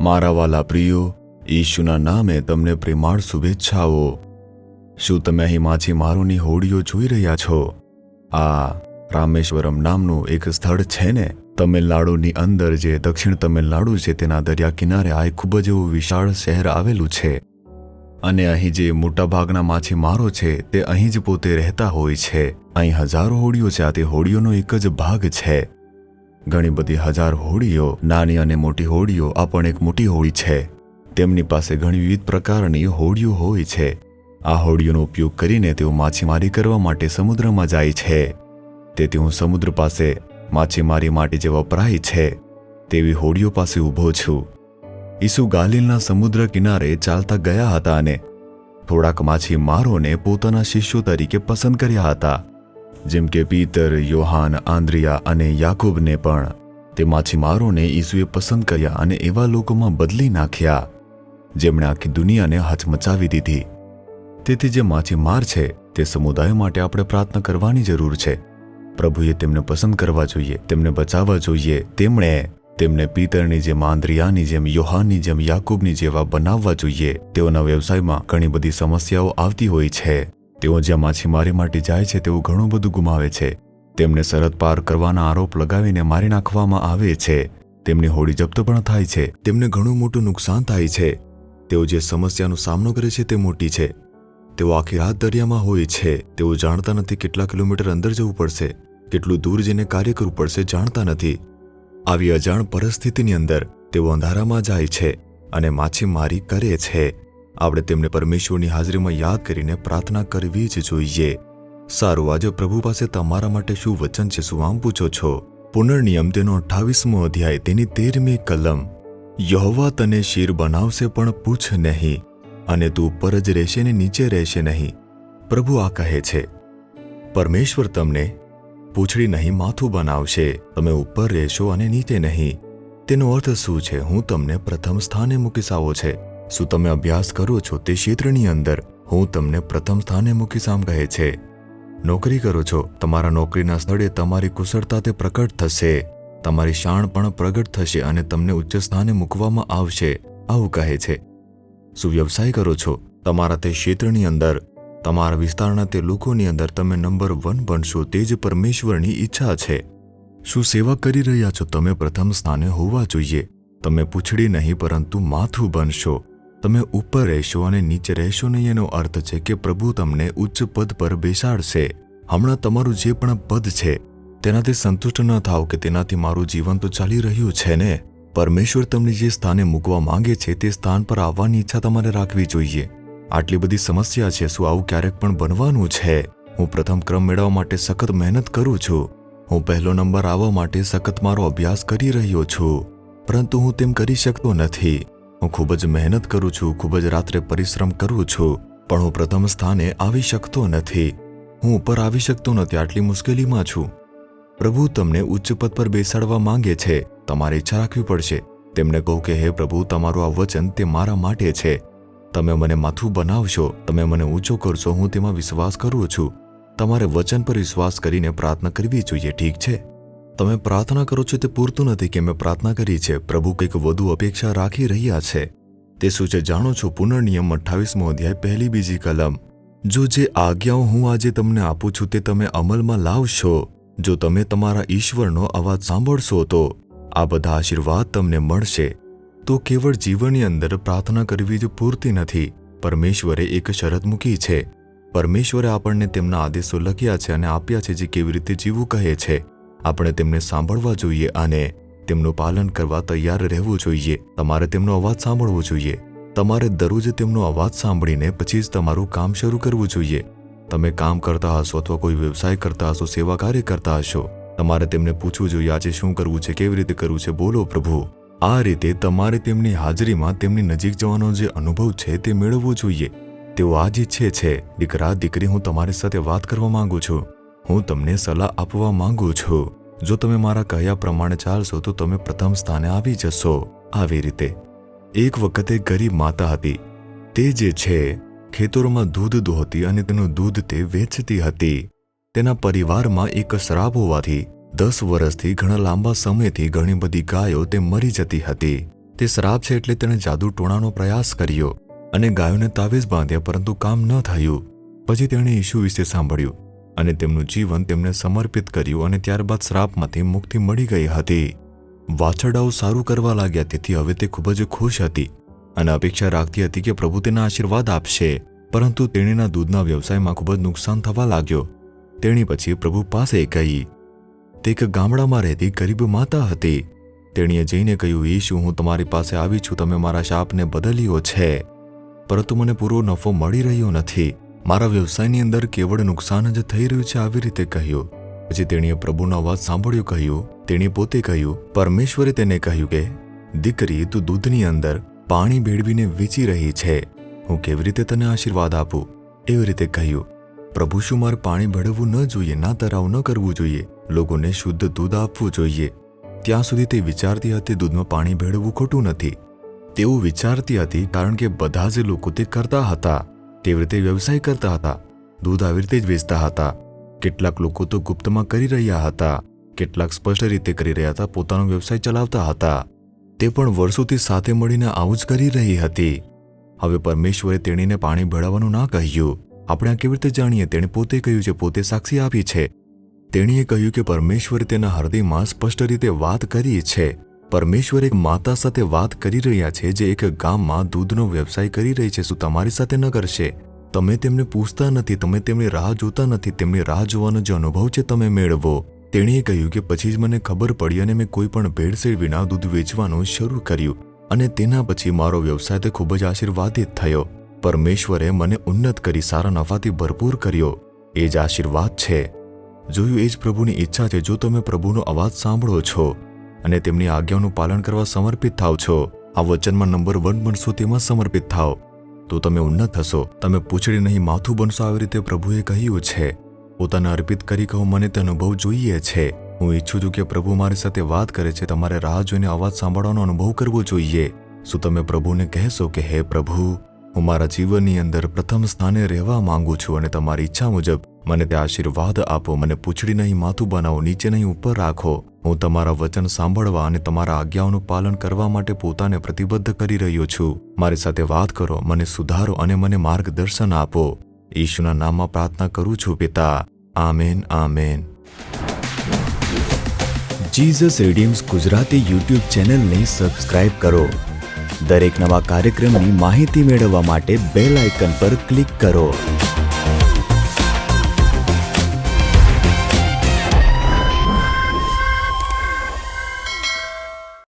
મારા વાલા પ્રિયો, ઈશુના નામે તમને પ્રેમાળ શુભેચ્છાઓ। શું તમે અહીં માછીમારોની હોડીઓ જોઈ રહ્યા છો? આ રામેશ્વરમ નામનું એક સ્થળ છે ને, તમિલનાડુની અંદર જે દક્ષિણ તમિલનાડુ છે તેના દરિયા કિનારે આ એક ખૂબ જ એવું વિશાળ શહેર આવેલું છે અને અહીં જે મોટાભાગના માછીમારો છે તે અહીં જ પોતે રહેતા હોય છે। અહીં હજારો હોડીઓ છે, આ તે હોડીઓનો એક જ ભાગ છે। ઘણી બધી હજાર હોડીઓ, નાની અને મોટી હોડીઓ, આ પણ એક મોટી હોડી છે। તેમની પાસે ઘણી વિવિધ પ્રકારની હોડીઓ હોય છે। આ હોડીઓનો ઉપયોગ કરીને તેઓ માછીમારી કરવા માટે સમુદ્રમાં જાય છે। તેથી હું સમુદ્ર પાસે માછીમારી માટે જે વપરાય છે તેવી હોડીઓ પાસે ઊભો છું। ઈસુ ગાલિલના સમુદ્ર કિનારે ચાલતા ગયા હતા અને થોડાક માછીમારોને પોતાના શિષ્યો તરીકે પસંદ કર્યા હતા, જેમ કે પીતર, યોહાન, આંદ્રિયા અને યાકૂબને પણ। તે માછીમારોને ઈસુએ પસંદ કર્યા અને એવા લોકોમાં બદલી નાખ્યા જેમણે આખી દુનિયાને હચમચાવી દીધી। તેથી જે માછીમાર છે તે સમુદાય માટે આપણે પ્રાર્થના કરવાની જરૂર છે। પ્રભુએ તેમને પસંદ કરવા જોઈએ, તેમને બચાવવા જોઈએ। તેમણે તેમને પીતરની જેમ, આંદ્રિયાની જેમ, યોહાનની જેમ, યાકૂબની જેવા બનાવવા જોઈએ। તેઓના વ્યવસાયમાં ઘણી બધી સમસ્યાઓ આવતી હોય છે। તેઓ જ્યાં માછીમારી માટે જાય છે તેઓ ઘણું બધું ગુમાવે છે। તેમને સરહદ પાર કરવાના આરોપ લગાવીને મારી નાખવામાં આવે છે। તેમની હોડી જપ્ત પણ થાય છે। તેમને ઘણું મોટું નુકસાન થાય છે। તેઓ જે સમસ્યાનો સામનો કરે છે તે મોટી છે। તેઓ આખી રાત દરિયામાં હોય છે। તેઓ જાણતા નથી કેટલા કિલોમીટર અંદર જવું પડશે, કેટલું દૂર જઈને કાર્ય કરવું પડશે, જાણતા નથી। આવી અજાણ પરિસ્થિતિની અંદર તેઓ અંધારામાં જાય છે અને માછીમારી કરે છે। આપણે તેમને પરમેશ્વરની હાજરીમાં યાદ કરીને પ્રાર્થના કરવી જ જોઈએ। સારું, આજે પ્રભુ પાસે તમારા માટે શું વચન છે, શું આમ પૂછો છો? પુનર્નિયમ તેનો 28મો અધ્યાય તેની 13મી કલમ। યહોવા તને શિર બનાવશે પણ પૂછ નહીં, અને તું ઉપર જ રહેશે ને નીચે રહેશે નહીં। પ્રભુ આ કહે છે, પરમેશ્વર તમને પૂંછડી નહીં માથું બનાવશે, તમે ઉપર રહેશો અને નીચે નહીં। તેનો અર્થ શું છે? હું તમને પ્રથમ સ્થાને મૂકીશ આવો છે। શું તમે અભ્યાસ કરો છો તે ક્ષેત્રની અંદર? હું તમને પ્રથમ સ્થાને મૂકીશ આમ કહે છે। નોકરી કરો છો, તમારા નોકરીના સ્થળે તમારી કુશળતા તે પ્રકટ થશે, તમારી શાણ પણ પ્રગટ થશે અને તમને ઉચ્ચ સ્થાને મૂકવામાં આવશે, આવું કહે છે। શું વ્યવસાય કરો છો, તમારા તે ક્ષેત્રની અંદર, તમારા વિસ્તારના તે લોકોની અંદર તમે નંબર 1 બનશો, તે જ પરમેશ્વરની ઈચ્છા છે। શું સેવા કરી રહ્યા છો? તમે પ્રથમ સ્થાને હોવા જોઈએ। તમે પૂંછડી નહીં પરંતુ માથું બનશો, તમે ઉપર રહેશો અને નીચે રહેશો નહીં। એનો અર્થ છે કે પ્રભુ તમને ઉચ્ચ પદ પર બેસાડશે। હમણાં તમારું જે પણ પદ છે તેનાથી સંતુષ્ટ ન થાવ કે તેનાથી મારું જીવન તો ચાલી રહ્યું છે ને। પરમેશ્વર તમને જે સ્થાને મૂકવા માંગે છે તે સ્થાન પર આવવાની ઈચ્છા તમારે રાખવી જોઈએ। આટલી બધી સમસ્યા છે, શું આવું ક્યારેક પણ બનવાનું છે? હું પ્રથમ ક્રમ મેળવવા માટે સખત મહેનત કરું છું, હું પહેલો નંબર આવવા માટે સખત મારો અભ્યાસ કરી રહ્યો છું, પરંતુ હું તેમ કરી શકતો નથી। હું ખૂબ જ મહેનત કરું છું, ખૂબ જ રાત્રે પરિશ્રમ કરું છું, પણ હું પ્રથમ સ્થાને આવી શકતો નથી, હું ઉપર આવી શકતો નથી, આટલી મુશ્કેલીમાં છું। પ્રભુ તમને ઉચ્ચ પદ પર બેસાડવા માંગે છે, તમારે ઈચ્છા રાખવી પડશે। તેમને કહો કે હે પ્રભુ, તમારું આ વચન તે મારા માટે છે। તમે મને માથું બનાવશો, તમે મને ઊંચો કરશો, હું તેમાં વિશ્વાસ કરું છું। તમારે વચન પર વિશ્વાસ કરીને પ્રાર્થના કરવી જોઈએ, ઠીક છે? તમે પ્રાર્થના કરો છો તે પૂરતું નથી કે મેં પ્રાર્થના કરી છે, પ્રભુ કંઈક વધુ અપેક્ષા રાખી રહ્યા છે। તે શું છે જાણો છો? પુનર્નિયમ 28મો અધ્યાય 1-2 કલમ। જો જે આજ્ઞાઓ હું આજે તમને આપું છું તે તમે અમલમાં લાવશો, જો તમે તમારા ઈશ્વરનો અવાજ સાંભળશો તો આ બધા આશીર્વાદ તમને મળશે। તો કેવળ જીવનની અંદર પ્રાર્થના કરવી જ પૂરતી નથી, પરમેશ્વરે એક શરત મૂકી છે। પરમેશ્વરે આપણને તેમના આદેશો લખ્યા છે અને આપ્યા છે જે કેવી રીતે જીવવું કહે છે। આપણે તેમને સાંભળવા જોઈએ અને તેમનું પાલન કરવા તૈયાર રહેવું જોઈએ। તમારે તેમનો અવાજ સાંભળવો જોઈએ। તમારે દરરોજ તેમનો અવાજ સાંભળીને પછી જ તમારું કામ શરૂ કરવું જોઈએ। તમે કામ કરતા હશો અથવા કોઈ વ્યવસાય કરતા હશો, સેવા કાર્ય કરતા હશો, તમારે તેમને પૂછવું જોઈએ આજે શું કરવું છે, કેવી રીતે કરવું છે, બોલો પ્રભુ। આ રીતે તમારે તેમની હાજરીમાં તેમની નજીક જવાનો જે અનુભવ છે તે મેળવવો જોઈએ। તેઓ આ જ ઈચ્છે છે। દીકરા, દીકરી, હું તમારી સાથે વાત કરવા માંગુ છું, હું તમને સલાહ આપવા માંગુ છું। જો તમે મારા કહ્યા પ્રમાણે ચાલશો તો તમે પ્રથમ સ્થાને આવી જશો। આવી રીતે એક વખતે ગરીબ માતા હતી, તે જે છે ખેતરોમાં દૂધ દોહતી અને તેનું દૂધ તે વેચતી હતી। તેના પરિવારમાં એક શ્રાપ હોવાથી 10 વર્ષથી ઘણા લાંબા સમયથી ઘણી બધી ગાયો તે મરી જતી હતી। તે શ્રાપ છે એટલે તેણે જાદુ ટોણાનો પ્રયાસ કર્યો અને ગાયોને તાવીજ બાંધ્યા, પરંતુ કામ ન થયું. પછી તેણે યીશુ વિશે સાંભળ્યું અને તેમનું જીવન તેમને સમર્પિત કર્યું અને ત્યારબાદ શ્રાપમાંથી મુક્તિ મળી ગઈ હતી. વાછરડાઓ સારું કરવા લાગ્યા, તેથી હવે તે ખૂબ જ ખુશ હતી અને અપેક્ષા રાખતી હતી કે પ્રભુ તેના આશીર્વાદ આપશે. પરંતુ તેણીના દૂધના વ્યવસાયમાં ખૂબ જ નુકસાન થવા લાગ્યો. તેણી પછી પ્રભુ પાસે ગઈ. તે એક ગામડામાં રહેતી ગરીબ માતા હતી. તેણીએ જઈને કહ્યું, યીશુ, હું તમારી પાસે આવી છું. તમે મારા શાપને બદલ્યો છે, પરંતુ મને પૂરો નફો મળી રહ્યો નથી. મારા વ્યવસાયની અંદર કેવળ નુકસાન જ થઈ રહ્યું છે. આવી રીતે કહ્યું. પછી તેણીએ પ્રભુનો અવાજ સાંભળ્યો કહ્યું. તેણીએ પોતે કહ્યું, પરમેશ્વરે તેને કહ્યું કે, દીકરી, તું દૂધની અંદર પાણી ભેળવીને વેચી રહી છે. હું કેવી રીતે તને આશીર્વાદ આપું? એવી રીતે કહ્યું. પ્રભુ, શું મારે પાણી ભેળવવું ન જોઈએ? ના તરાવ ન કરવું જોઈએ? લોકોને શુદ્ધ દૂધ આપવું જોઈએ? ત્યાં સુધી તે વિચારતી હતી દૂધમાં પાણી ભેળવવું ખોટું નથી. તેવું વિચારતી હતી કારણ કે બધા જ લોકો તે કરતા હતા. તેવી રીતે વ્યવસાય કરતા હતા. દૂધ આવી રીતે જ વેચતા હતા. કેટલાક લોકો તો ગુપ્તમાં કરી રહ્યા હતા, કેટલાક સ્પષ્ટ રીતે કરી રહ્યા હતા, પોતાનો વ્યવસાય ચલાવતા હતા. તે પણ વર્ષોથી સાથે મળીને આવું જ કરી રહી હતી. હવે પરમેશ્વરે તેણીને પાણી ભેળવવાનું ના કહ્યું. આપણે આ કેવી રીતે જાણીએ? તેણે પોતે કહ્યું છે, પોતે સાક્ષી આપી છે. તેણીએ કહ્યું કે પરમેશ્વરે તેના હૃદયમાં સ્પષ્ટ રીતે વાત કરી છે. પરમેશ્વર એક માતા સાથે વાત કરી રહ્યા છે જે એક ગામમાં દૂધનો વ્યવસાય કરી રહી છે. શું તમારી સાથે ન કરશે? તમે તેમને પૂછતા નથી, તમે તેમની રાહ જોતા નથી. તેમની રાહ જોવાનો જે અનુભવ છે તમે મેળવો. તેણીએ કહ્યું કે પછી જ મને ખબર પડી અને મેં કોઈ પણ ભેળસેળ વિના દૂધ વેચવાનું શરૂ કર્યું અને તેના પછી મારો વ્યવસાય તે ખૂબ જ આશીર્વાદિત થયો. પરમેશ્વરે મને ઉન્નત કરી, સારા નફાથી ભરપૂર કર્યો. એ જ આશીર્વાદ છે. જોયું, એ જ પ્રભુની ઈચ્છા છે. જો તમે પ્રભુનો અવાજ સાંભળો છો અને તેમની આજ્ઞાઓનું પાલન કરવા સમર્પિત થાવ છો, આ વચનમાં નંબર 1 બનશો, તેમાં સમર્પિત થાવ, તો તમે ઉન્નત થશો. તમે પૂંછડી નહીં માથું બનશો. આવી રીતે પ્રભુએ કહ્યું છે. પોતાને અર્પિત કરી કહો, મને તે અનુભવ જોઈએ છે. હું ઈચ્છું છું કે પ્રભુ મારી સાથે વાત કરે છે. તમારે રાહ જોઈને અવાજ સાંભળવાનો અનુભવ કરવો જોઈએ. શું તમે પ્રભુને કહેશો કે, હે પ્રભુ, હું મારા જીવનની અંદર પ્રથમ સ્થાને રહેવા માંગુ છું અને તમારી ઈચ્છા મુજબ મને તે આશીર્વાદ આપો. મને પૂંછડી નહીં માથું બનાવો, નીચે નહીં ઉપર રાખો. હું તમારા વચન સાંભળવા અને તમારા આજ્ઞાઓનું પાલન કરવા માટે પોતાને પ્રતિબદ્ધ કરી રહ્યો છું. મારી સાથે વાત કરો, મને સુધારો અને મને માર્ગદર્શન આપો. ઈશુના નામમાં પ્રાર્થના કરું છું, પિતા. Amen, amen. Jesus redeems Gujarati YouTube ચેનલને સબસ્ક્રાઇબ કરો. દરેક નવા કાર્યક્રમની માહિતી મેળવવા માટે બેલ આઇકન પર ક્લિક કરો.